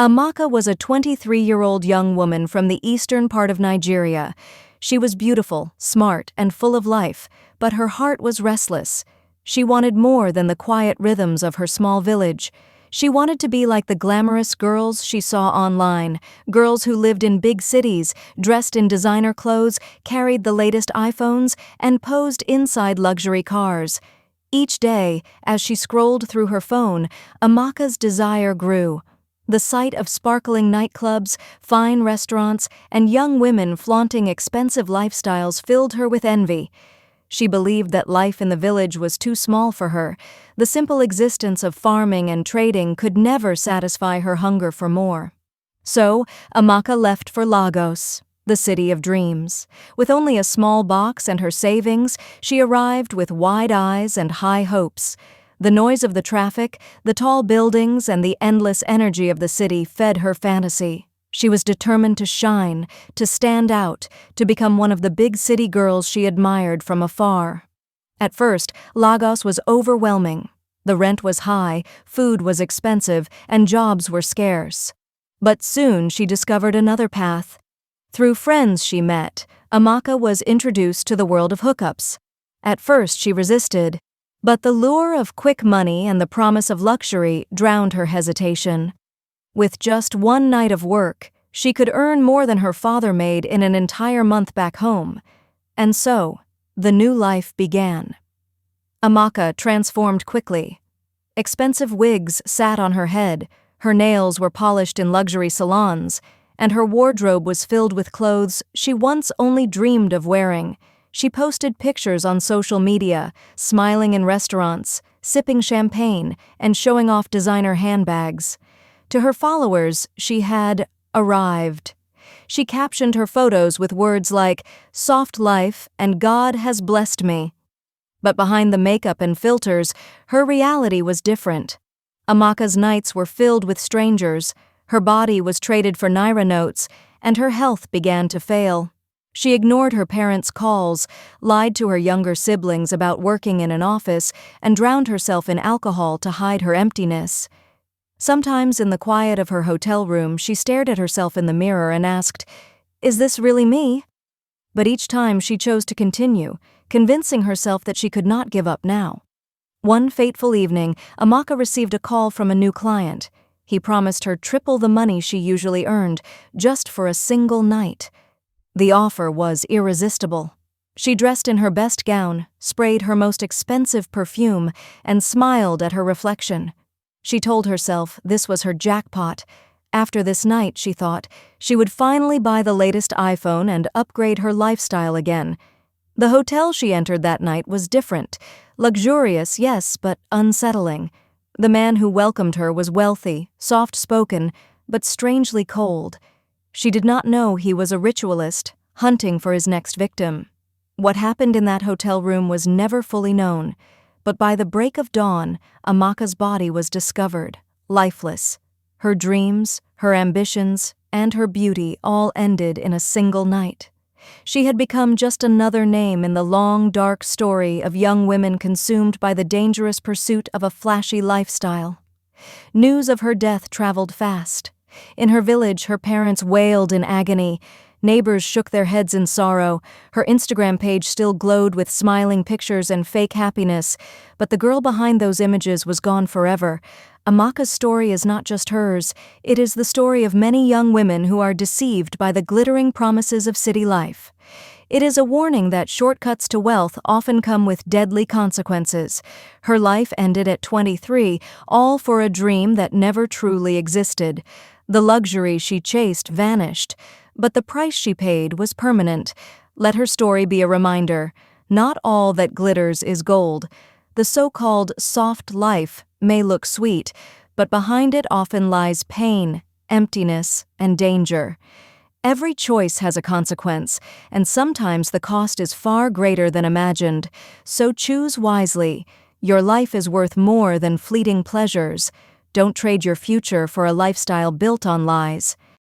Amaka was a 23-year-old young woman from the eastern part of Nigeria. She was beautiful, smart, and full of life, but her heart was restless. She wanted more than the quiet rhythms of her small village. She wanted to be like the glamorous girls she saw online, girls who lived in big cities, dressed in designer clothes, carried the latest iPhones, and posed inside luxury cars. Each day, as she scrolled through her phone, Amaka's desire grew. The sight of sparkling nightclubs, fine restaurants, and young women flaunting expensive lifestyles filled her with envy. She believed that life in the village was too small for her. The simple existence of farming and trading could never satisfy her hunger for more. So, Amaka left for Lagos, the city of dreams. With only a small box and her savings, she arrived with wide eyes and high hopes. The noise of the traffic, the tall buildings, and the endless energy of the city fed her fantasy. She was determined to shine, to stand out, to become one of the big city girls she admired from afar. At first, Lagos was overwhelming. The rent was high, food was expensive, and jobs were scarce. But soon she discovered another path. Through friends she met, Amaka was introduced to the world of hookups. At first she resisted, but the lure of quick money and the promise of luxury drowned her hesitation. With just one night of work, she could earn more than her father made in an entire month back home. And so, the new life began. Amaka transformed quickly. Expensive wigs sat on her head, her nails were polished in luxury salons, and her wardrobe was filled with clothes she once only dreamed of wearing. She posted pictures on social media, smiling in restaurants, sipping champagne, and showing off designer handbags. To her followers, she had arrived. She captioned her photos with words like, "Soft life and God has blessed me." But behind the makeup and filters, her reality was different. Amaka's nights were filled with strangers, her body was traded for naira notes, and her health began to fail. She ignored her parents' calls, lied to her younger siblings about working in an office, and drowned herself in alcohol to hide her emptiness. Sometimes in the quiet of her hotel room, she stared at herself in the mirror and asked, "Is this really me?" But each time she chose to continue, convincing herself that she could not give up now. One fateful evening, Amaka received a call from a new client. He promised her triple the money she usually earned, just for a single night. The offer was irresistible. She dressed in her best gown, sprayed her most expensive perfume, and smiled at her reflection. She told herself this was her jackpot. After this night, she thought, she would finally buy the latest iPhone and upgrade her lifestyle again. The hotel she entered that night was different. Luxurious, yes, but unsettling. The man who welcomed her was wealthy, soft-spoken, but strangely cold. She did not know he was a ritualist, hunting for his next victim. What happened in that hotel room was never fully known. But by the break of dawn, Amaka's body was discovered, lifeless. Her dreams, her ambitions, and her beauty all ended in a single night. She had become just another name in the long, dark story of young women consumed by the dangerous pursuit of a flashy lifestyle. News of her death traveled fast. In her village, her parents wailed in agony. Neighbors shook their heads in sorrow. Her Instagram page still glowed with smiling pictures and fake happiness, but the girl behind those images was gone forever. Amaka's story is not just hers, it is the story of many young women who are deceived by the glittering promises of city life. It is a warning that shortcuts to wealth often come with deadly consequences. Her life ended at 23, all for a dream that never truly existed. The luxury she chased vanished, but the price she paid was permanent. Let her story be a reminder. Not all that glitters is gold. The so-called soft life may look sweet, but behind it often lies pain, emptiness, and danger. Every choice has a consequence, and sometimes the cost is far greater than imagined. So choose wisely. Your life is worth more than fleeting pleasures. Don't trade your future for a lifestyle built on lies.